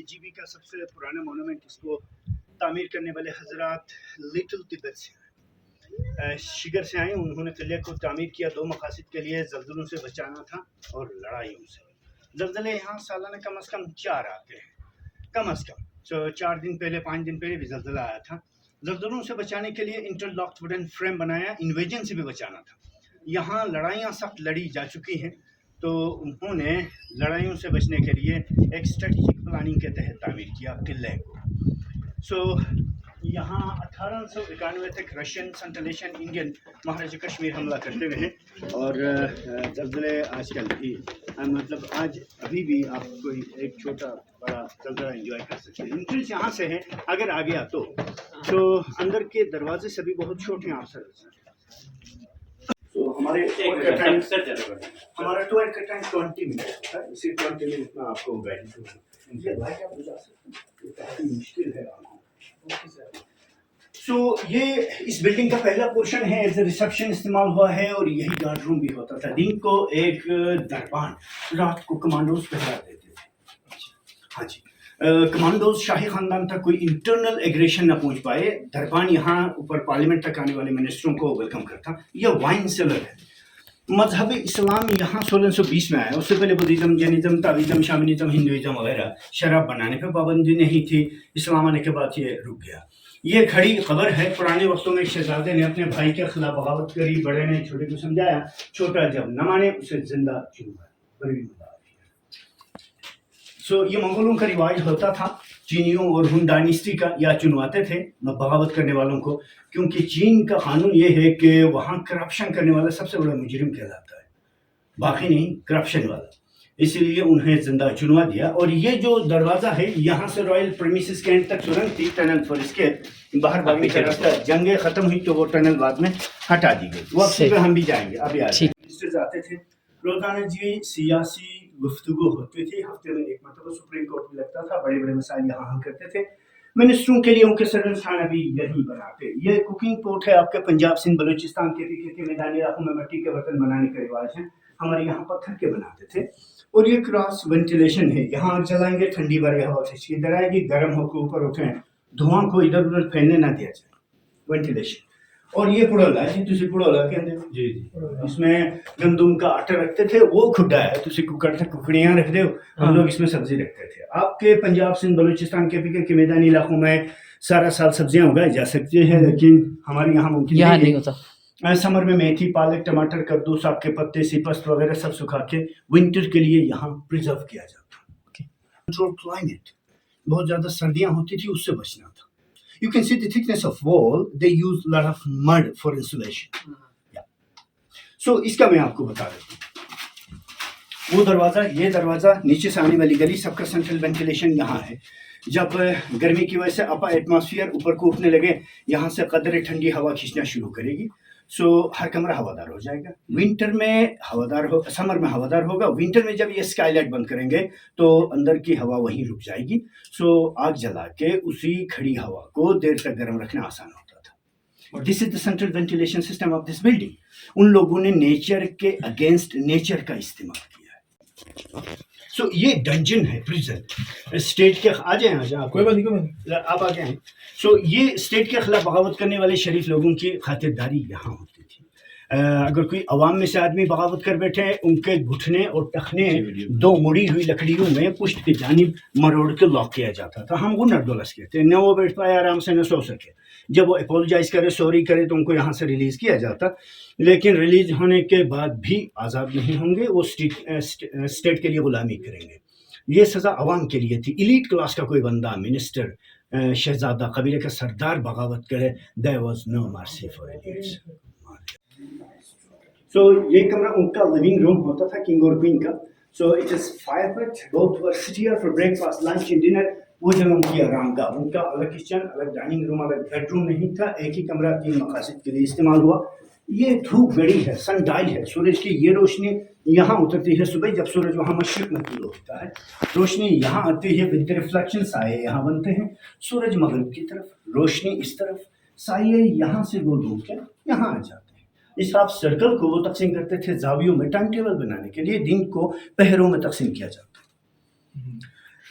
GB کا سب سے پرانا مونومنٹ. اس کو تعمیر کرنے والے حضرات لٹل تبت سے شگر سے آئے. انہوں نے قلعے کو تعمیر کیا 2 مقاصد کے لیے: زلزلوں سے بچانا تھا اور لڑائیوں سے. زلزلے یہاں سالانہ کم از کم 4 آتے ہیں، کم از کم. 4 دن پہلے 5 دن پہلے بھی زلزلہ آیا تھا. زلزلوں سے بچانے کے لیے انٹرلاکڈ ووڈن فریم بنایا. انویژن سے بھی بچانا تھا. یہاں لڑائیاں سخت لڑی جا چکی ہیں، تو انہوں نے لڑائیوں سے بچنے کے لیے ایک اسٹریٹجک پلاننگ کے تحت تعمیر کیا قلعے کو. یہاں 1891 تک رشین سنٹلیشن انڈین مہاراجہ کشمیر حملہ کرتے رہے. اور زلزلے آج کل بھی مطلب آج ابھی بھی آپ کوئی ایک چھوٹا بڑا زلزلہ انجوائے کر سکتے ہیں. انٹرنس یہاں سے ہے. اگر آ گیا تو اندر کے دروازے سے بھی بہت چھوٹے ہیں. آپ سر ہمارے ہمارا ٹور کا ٹائم 20 منٹ ہوتا ہے. اسی 20 منٹ میں آپ کو گائڈ مشکل ہے. یہ اس بلڈنگ کا پہلا پورشن ہے. ایز اے ریسپشن استعمال ہوا ہے اور یہی گارڈ روم بھی ہوتا تھا. دن کو ایک دربان، رات کو کمانڈوز پہرا دیتے تھے. ہاں جی، کمانڈوز شاہی خاندان تک کوئی انٹرنل ایگریشن نہ پہنچ پائے. دربان یہاں اوپر پارلیمنٹ تک آنے والے منسٹروں کو ویلکم کرتا. یہ وائن سیلر ہے. مذہب اسلام یہاں 1620 میں آیا. اس سے پہلے بدھزم، جینزم، تاویزم، شامنزم، ہندوازم وغیرہ شراب بنانے پہ پابندی نہیں تھی. اسلام آنے کے بعد یہ رک گیا. یہ کھڑی خبر ہے. پرانے وقتوں میں شہزادے نے اپنے بھائی کے خلاف بغاوت کری. بڑے نے چھوٹے کو سمجھایا. چھوٹا جب نہ مانے اسے زندہ چنوایا. یہ منگولوں کا رواج ہوتا تھا. چینیوں اور ہن ڈائنیسٹی کا یا چنواتے تھے بغاوت کرنے والوں کو، کیونکہ چین کا قانون یہ ہے کہ وہاں کرپشن کرنے والا سب سے بڑا مجرم کہلاتا ہے، باقی نہیں، کرپشن والا. اسی لیے انہیں زندہ چنوا دیا. اور یہ جو دروازہ ہے یہاں سے رائل پریمیسز کے اینڈ تک سرنگ تھی، ٹنل فور اسکیپ، باہر بھاگنے کا راستہ. جنگیں ختم ہوئی تو وہ ٹنل بعد میں ہٹا دی گئی. وقت پہ ہم بھی جائیں گے. ابھی آتے تھے. روزانہ جی سیاسی گفتگو ہوتی تھی. ہفتے میں ایک مرتبہ سپریم کورٹ بھی لگتا تھا. بڑے بڑے مسائل یہاں حل کرتے تھے. منسٹروں کے لیے ان کے سرنس کھانا بھی یہی بناتے. یہ کوکنگ پوٹ ہے آپ کے پنجاب سندھ بلوچستان کے میدانی علاقوں میں مٹی کے برتن بنانے کا رواج ہے. ہمارے یہاں پتھر کے بناتے تھے. اور یہ کراس وینٹیلیشن ہے. یہاں آگ جلائیں گے ٹھنڈی بھری ہوا کھینچ کے ادھر آئے گی، گرم ہو کے اوپر اٹھیں، دھواں کو ادھر ادھر پھیلنے نہ دیا جائے. وینٹیلیشن. اور یہ پڑولا ہے جی، تسی پڑولا کہتے ہیں جی. اس میں گندم کا آٹا رکھتے تھے. وہ کھڈا ہے، تسی کوکر سے ککڑیاں رکھ دے. ہم لوگ اس میں سبزی رکھتے تھے. آپ کے پنجاب سندھ بلوچستان کے میدانی علاقوں میں سارا سال سبزیاں اگائی جا سکتی ہیں، لیکن ہمارے یہاں ممکن نہیں ہوتا. سمر میں میتھی، پالک، ٹماٹر، کدو، ساگ کے پتے، سیپس وغیرہ سب سکھا کے ونٹر کے لیے یہاں پریزرو کیا جاتا. کنٹرول کلائمیٹ، بہت زیادہ سردیاں ہوتی تھی، اس سے بچنا تھا. You can see the thickness of wall. They use a lot of mud for insulation. Yeah. So اس کا میں آپ کو بتا دیتا ہوں. وہ دروازہ، یہ دروازہ، نیچے سے آنے والی گلی، سب کا سینٹرل وینٹیلیشن یہاں ہے. جب گرمی کی وجہ سے اپا ایٹماسفیئر اوپر کو اٹھنے لگے، یہاں سے قدرے ٹھنڈی ہوا کھینچنا شروع کرے گی. ہر کمرہ ہوادار ہو جائے گا. ونٹر میں ہوادار ہو، سمر میں ہوادار ہوگا. ونٹر میں جب یہ اسکائی لائٹ بند کریں گے تو اندر کی ہوا وہیں رک جائے گی. آگ جلا کے اسی کھڑی ہوا کو دیر تک گرم رکھنا آسان ہوتا تھا. This is the central ventilation system of this building. ان لوگوں نے نیچر کے اگینسٹ نیچر کا استعمال کیا ہے. یہ ڈنجن ہے، پریزن. اسٹیٹ کے آ جائیں آپ آ گئے ہیں. یہ اسٹیٹ کے خلاف بغاوت کرنے والے شریف لوگوں کی خاطرداری یہاں ہوتی تھی. اگر کوئی عوام میں سے آدمی بغاوت کر بیٹھے، ان کے گھٹنے اور ٹخنے 2 مڑی ہوئی لکڑیوں میں پشت کی جانب مروڑ کے لاک کیا جاتا تھا. ہم وہ نردولس کہتے ہیں. نہ وہ بیٹھ پائے آرام سے، نہ سو سکے. جب وہ اپولوجائز کرے، سوری کرے، تو ان کو یہاں سے ریلیز کیا جاتا. لیکن ریلیز ہونے کے بعد بھی آزاد نہیں ہوں گے. وہ اسٹیٹ کے لیے غلامی کریں گے. یہ سزا عوام کے لیے تھی. ایلیٹ کلاس کا کوئی بندہ، منسٹر، شہزادہ، قبیلے کا سردار بغاوت کرے، there was no mercy for elites. یہ کمرہ ان کا لیونگ روم ہوتا تھا، کنگ اور کوئین کا. it is fireplace. both were sit here for breakfast, lunch and dinner. وہ جگہ ان کی آرام گاہ. ان کا الگ کچن، الگ ڈائننگ روم، الگ بیڈ روم نہیں تھا. ایک ہی کمرہ 3 مقاصد کے لیے استعمال ہوا. یہ دھوپ گڑی ہے، سن ڈائل ہے. سورج کی یہ روشنی یہاں اترتی ہے صبح جب سورج وہاں مشرق میں طلوع ہوتا ہے. روشنی یہاں آتی ہے، ود ریفلیکشن سائے یہاں بنتے ہیں. سورج مغرب کی طرف، روشنی اس طرف، سائے یہاں سے گول گھوم کے یہاں آ جاتے ہیں. اس ہاف سرکل کو وہ تقسیم کرتے تھے زاویوں میں ٹائم ٹیبل بنانے کے لیے. دن کو پہروں میں تقسیم کیا جاتا.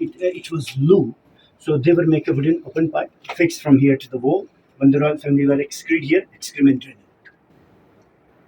it was loo, so they were make a wooden open pipe fixed from here to the wall. When they were excrete here, excrement drain out.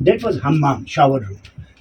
That was hammam, shower room,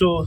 So,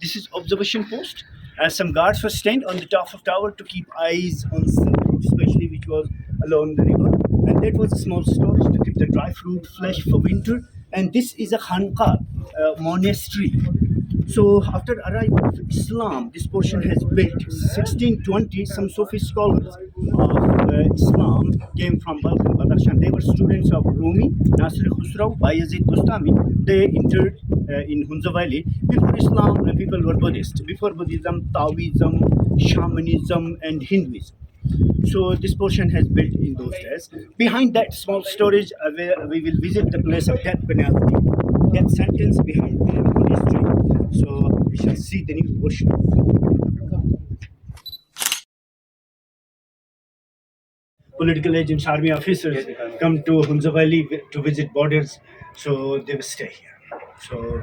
This is observation post. Some guards were stationed on the top of tower to keep eyes on silk route, especially which was along the river. And that was a small storage to keep the dry fruit fresh for winter. And this is a khanqa, monastery. So after arrival of Islam, this portion has built. 1620, some Sufi scholars of Islam came from Baltit and Baltistan. They were students of Rumi, Nasir Khusrau, Bayezid Bustami. They entered in Hunza Valley. Before Islam, people were Buddhist. Before Buddhism, Taoism, Shamanism, and Hinduism. So this portion has built in those days. Behind that small storage, we will visit the place of death penalty, death sentence behind the monastery. So we shall see the new portion. Political agents, army officers come to Hunza Valley to visit borders, so they will stay here. So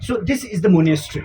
So this is the monastery,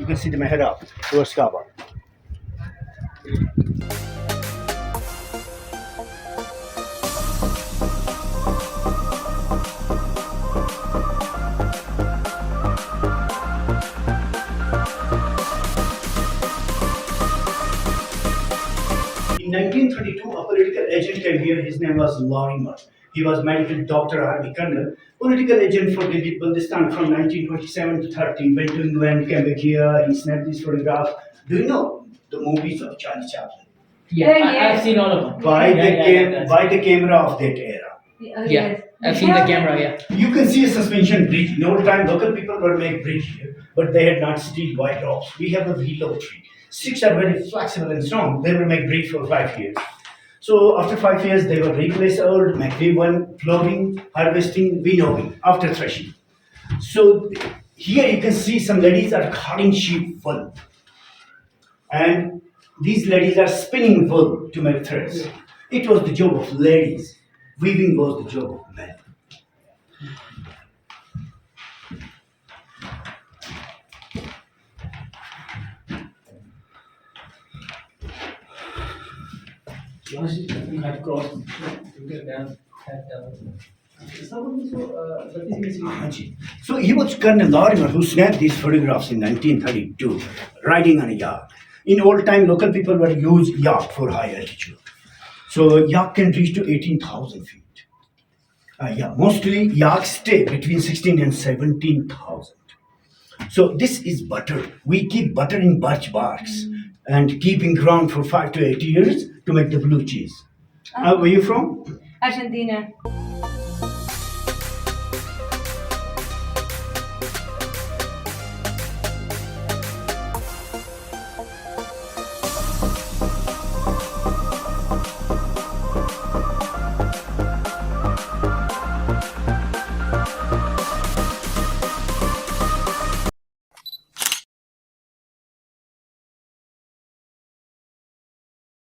You can see the mehrab towards Kaaba. In 1932, a political agent came here. His name was Lorimer. He was medical doctor, army colonel, political agent for Gilgit-Baltistan from 1927 to 30. Went to England, came back here. He snapped these photographs. Do you know the movies of Charlie Chaplin? Yeah, I've seen all of them. By the camera of that era. Yeah, I've seen the camera. Yeah. You can see a suspension bridge. In old time, local people would make bridge here, but they had not steel white ropes. We have a willow tree. Sticks are very flexible and strong. They will make bridge for 5 years. So after 5 years, they will replace old, make new one, ploughing, harvesting, winnowing, after threshing. So here you can see some ladies are cutting sheep wool. And these ladies are spinning wool to make threads. It was the job of ladies. Weaving was the job of men. So he was Colonel Lorimer who snapped these photographs in 1932, riding on a yacht. In old time, local people would use yacht for high altitude. So yacht can reach to 18,000 feet. Mostly yachts stay between 16 and 17,000. So this is butter. We keep butter in birch barks and keep in ground for 5 to 8 years to make the blue cheese. Where are you from? Argentina.